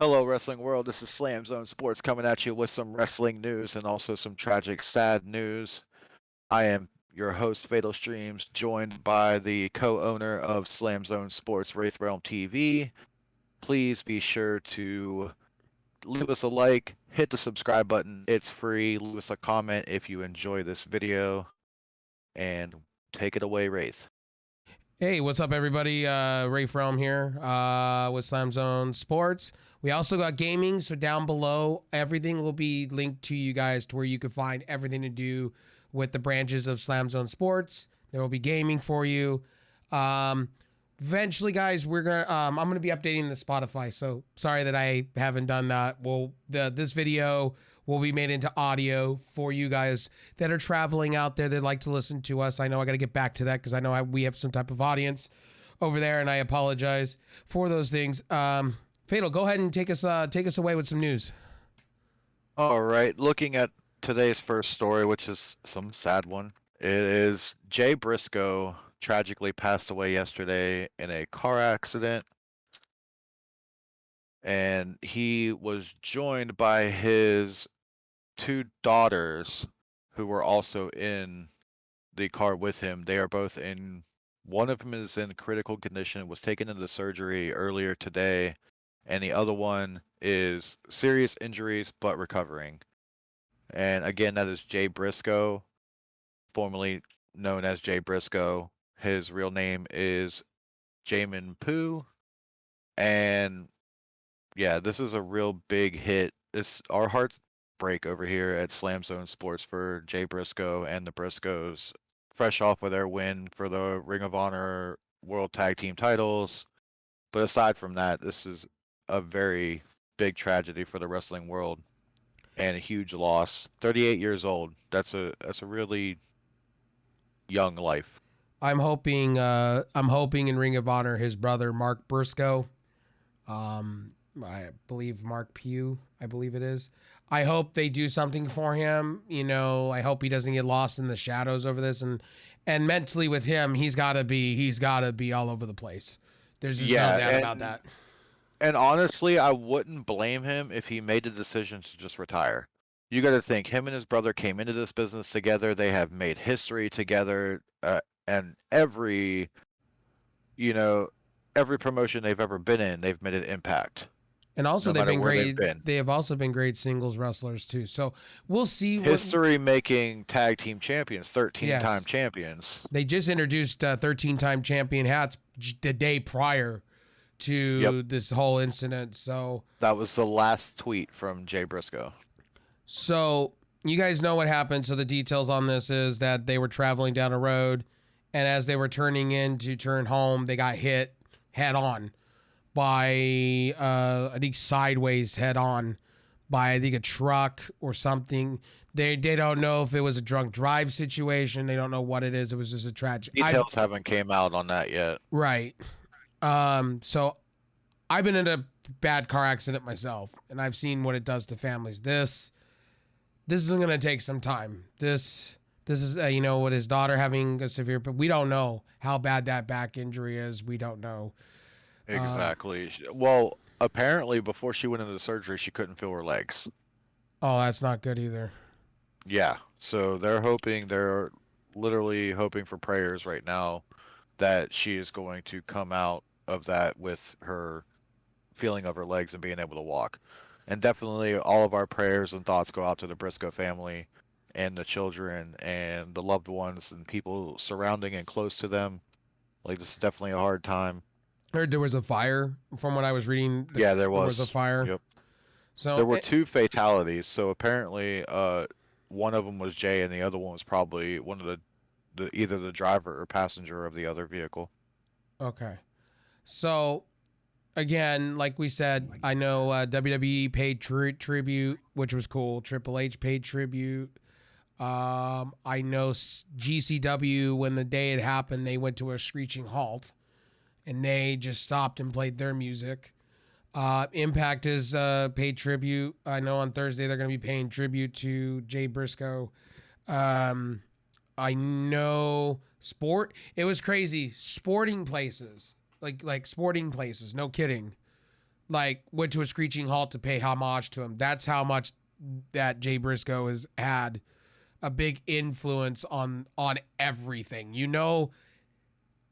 Hello, wrestling world. This is SlamZoneSports coming at you with some wrestling news and also some tragic, sad news. I am your host, Fatal Streams, joined by the co-owner of SlamZoneSports, Wraith Realm TV. Please be sure to leave us a like, hit the subscribe button. It's free. Leave us a comment if you enjoy this video, and take it away, Wraith. Hey, what's up, everybody? Ray From here with Slam Zone Sports. We also got gaming, so down below, everything will be linked to you guys to where you can find everything to do with the branches of Slam Zone Sports. There will be gaming for you. Eventually, guys, I'm gonna be updating the Spotify. So sorry that I haven't done that. This video will be made into audio for you guys that are traveling out there that like to listen to us. I know I got to get back to that because I know we have some type of audience over there, and I apologize for those things. Fatal, go ahead and take us away with some news. All right, looking at today's first story, which is some sad one. It is Jay Briscoe tragically passed away yesterday in a car accident, and he was joined by his two daughters who were also in the car with him. They are both in, one of them is in critical condition, was taken into surgery earlier today, and the other one is serious injuries but recovering. And again, that is Jay Briscoe, formerly known as Jay Briscoe. His real name is Jamin Poo. And yeah, this is a real big hit. Our hearts break over here at Slam Zone Sports for Jay Briscoe and the Briscoes, fresh off of their win for the Ring of Honor World Tag Team titles. But aside from that, this is a very big tragedy for the wrestling world and a huge loss. 38 years old. That's a really young life. I'm hoping in Ring of Honor his brother Mark Briscoe. I believe Mark Pugh, I believe it is. I hope they do something for him. You know, I hope he doesn't get lost in the shadows over this, and mentally with him, he's got to be all over the place. There's just no doubt about that. And honestly, I wouldn't blame him if he made the decision to just retire. You got to think, him and his brother came into this business together. They have made history together, and you know, every promotion they've ever been in, they've made an impact. And also, No they've matter been where great. they've been. They have also been great singles wrestlers too. So we'll see. History-making tag team champions, 13-time Yes. champions. They just introduced 13-time champion hats the day prior to this whole incident. So that was the last tweet from Jay Briscoe. So you guys know what happened. So the details on this is that they were traveling down a road, and as they were turning in to turn home, they got hit head on by I think sideways head on by I think a truck or something. They don't know if it was a drunk drive situation. They don't know what it is. It was just a tragic. Details haven't came out on that yet. Right. So I've been in a bad car accident myself, and I've seen what it does to families. This isn't going to take some time. This is, with his daughter having a severe, but we don't know how bad that back injury is. We don't know. Exactly. Well, apparently before she went into the surgery, she couldn't feel her legs. Oh, that's not good either. Yeah. So they're literally hoping for prayers right now that she is going to come out of that with her feeling of her legs and being able to walk. And definitely all of our prayers and thoughts go out to the Briscoe family and the children and the loved ones and people surrounding and close to them. Like, this is definitely a hard time. I heard there was a fire from what I was reading. Yeah, there was a fire. Yep. So there were two fatalities. So apparently, one of them was Jay, and the other one was probably one of either the driver or passenger of the other vehicle. Okay. So again, like we said, I know WWE paid tribute, which was cool. Triple H paid tribute. I know GCW, when the day it happened, they went to a screeching halt, and they just stopped and played their music. Impact is paid tribute. I know on Thursday they're going to be paying tribute to Jay Briscoe. I know it was crazy. Sporting places, like sporting places, no kidding. like went to a screeching halt to pay homage to him. That's how much that Jay Briscoe has had a big influence on everything.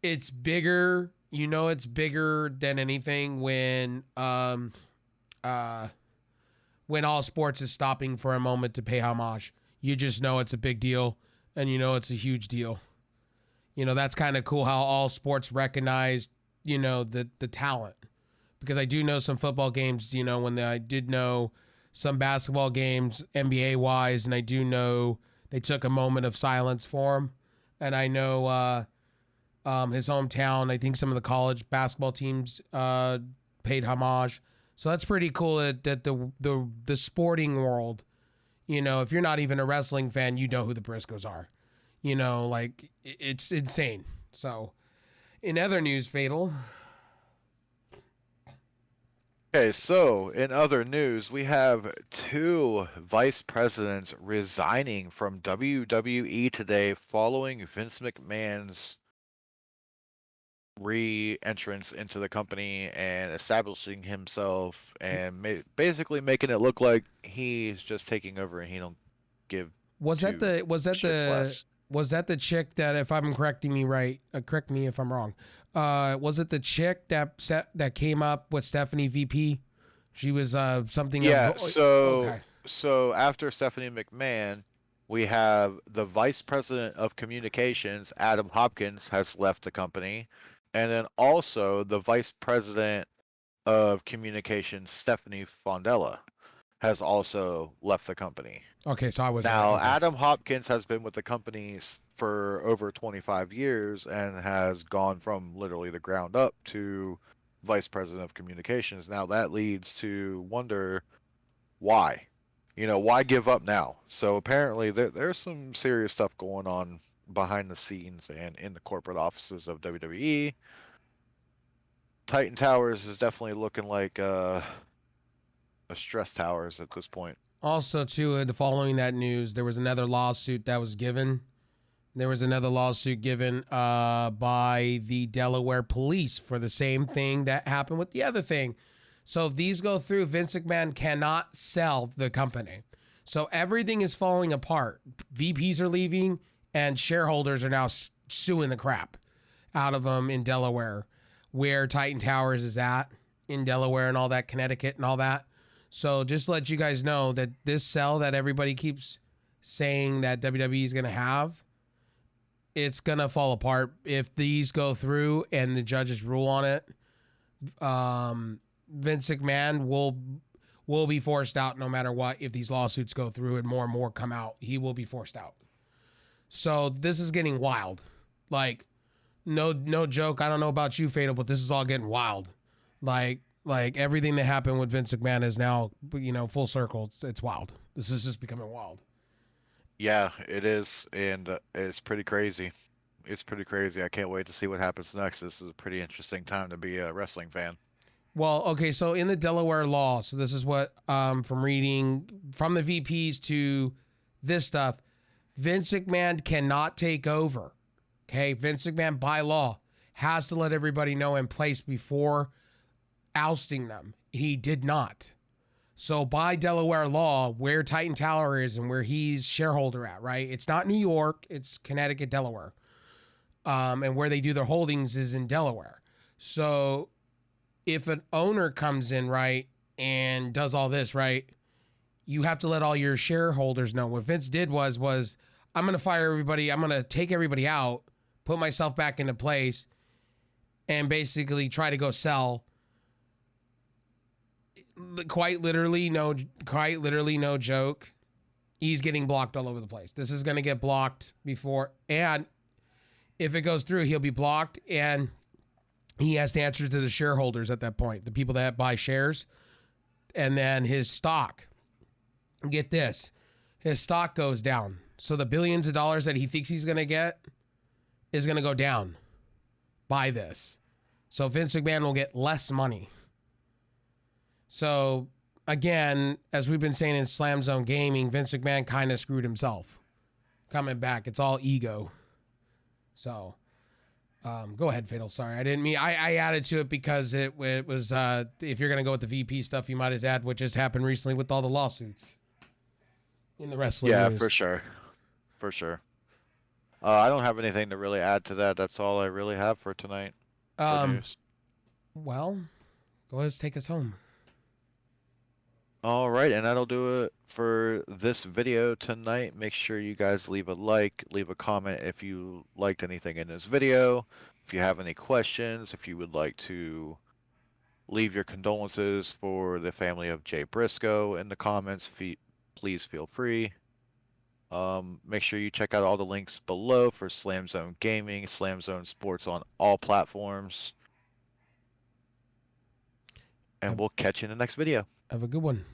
It's bigger. It's bigger than anything when all sports is stopping for a moment to pay homage. You just know it's a big deal, and it's a huge deal. That's kind of cool how all sports recognize, the talent. Because I do know some football games, I did know some basketball games, NBA wise, and I do know they took a moment of silence for him. And I know his hometown, I think some of the college basketball teams paid homage. So that's pretty cool that the sporting world, if you're not even a wrestling fan, you know who the Briscoes are. Like it's insane. So in other news, Fatal. Okay, so in other news, we have two vice presidents resigning from WWE today following Vince McMahon's re-entrance into the company and establishing himself and basically making it look like he's just taking over and he don't give Was that two the shits less. was that the chick that, if I'm correcting me right, correct me if I'm wrong. Was it the chick that came up with Stephanie VP? She was something Yeah, of so okay. so after Stephanie McMahon, we have the vice president of communications, Adam Hopkins, has left the company, and then also the vice president of communications, Stephanie Fondella, has also left the company. Okay, so I was right. Now, Okay. Adam Hopkins has been with the company for over 25 years and has gone from literally the ground up to vice president of communications. Now, that leads to wonder why. Why give up now? So apparently there's some serious stuff going on behind the scenes and in the corporate offices of WWE. Titan Towers is definitely looking like a stress towers at this point. Also, too, following that news, there was another lawsuit that was given. There was another lawsuit given by the Delaware police for the same thing that happened with the other thing. So if these go through, Vince McMahon cannot sell the company. So everything is falling apart. VPs are leaving, and shareholders are now suing the crap out of them in Delaware, where Titan Towers is at in Delaware and all that, Connecticut and all that. So just to let you guys know that this sell that everybody keeps saying that WWE is going to have, it's going to fall apart if these go through and the judges rule on it. Vince McMahon will be forced out no matter what. If these lawsuits go through and more come out, he will be forced out. So this is getting wild. Like, no joke. I don't know about you, Fatal, but this is all getting wild. Like everything that happened with Vince McMahon is now, full circle. It's wild. This is just becoming wild. Yeah, it is, and it's pretty crazy. It's pretty crazy. I can't wait to see what happens next. This is a pretty interesting time to be a wrestling fan. Well, okay, so in the Delaware law, so this is what from reading from the VPs to this stuff, Vince McMahon cannot take over. Okay, Vince McMahon by law has to let everybody know in place before ousting them. He did not. So by Delaware law, where Titan Tower is and where he's shareholder at, right? It's not New York, it's Connecticut, Delaware. And where they do their holdings is in Delaware. So if an owner comes in, right, and does all this, right, you have to let all your shareholders know. What Vince did was I'm going to fire everybody. I'm going to take everybody out, put myself back into place, and basically try to go sell. Quite literally, no joke. He's getting blocked all over the place. This is going to get blocked before, and if it goes through, he'll be blocked, and he has to answer to the shareholders at that point, the people that buy shares, and then his stock. Get this, his stock goes down. So the billions of dollars that he thinks he's going to get is going to go down by this. So Vince McMahon will get less money. So again, as we've been saying in Slam Zone Gaming, Vince McMahon kind of screwed himself. Coming back, it's all ego. So Go ahead, Fatal. Sorry, I didn't mean. I added to it because it was. If you're gonna go with the VP stuff, you might as add what just happened recently with all the lawsuits in the wrestling Yeah, for news. sure. For sure. I don't have anything to really add to that. That's all I really have for tonight for Um, news. well, go ahead, take us home. All right, and that'll do it for this video tonight. Make sure you guys leave a like, leave a comment if you liked anything in this video. If you have any questions, if you would like to leave your condolences for the family of Jay Briscoe in the comments, please feel free. Make sure you check out all the links below for Slam Zone Gaming, Slam Zone Sports on all platforms, and Have, we'll catch you in the next video. have a good one.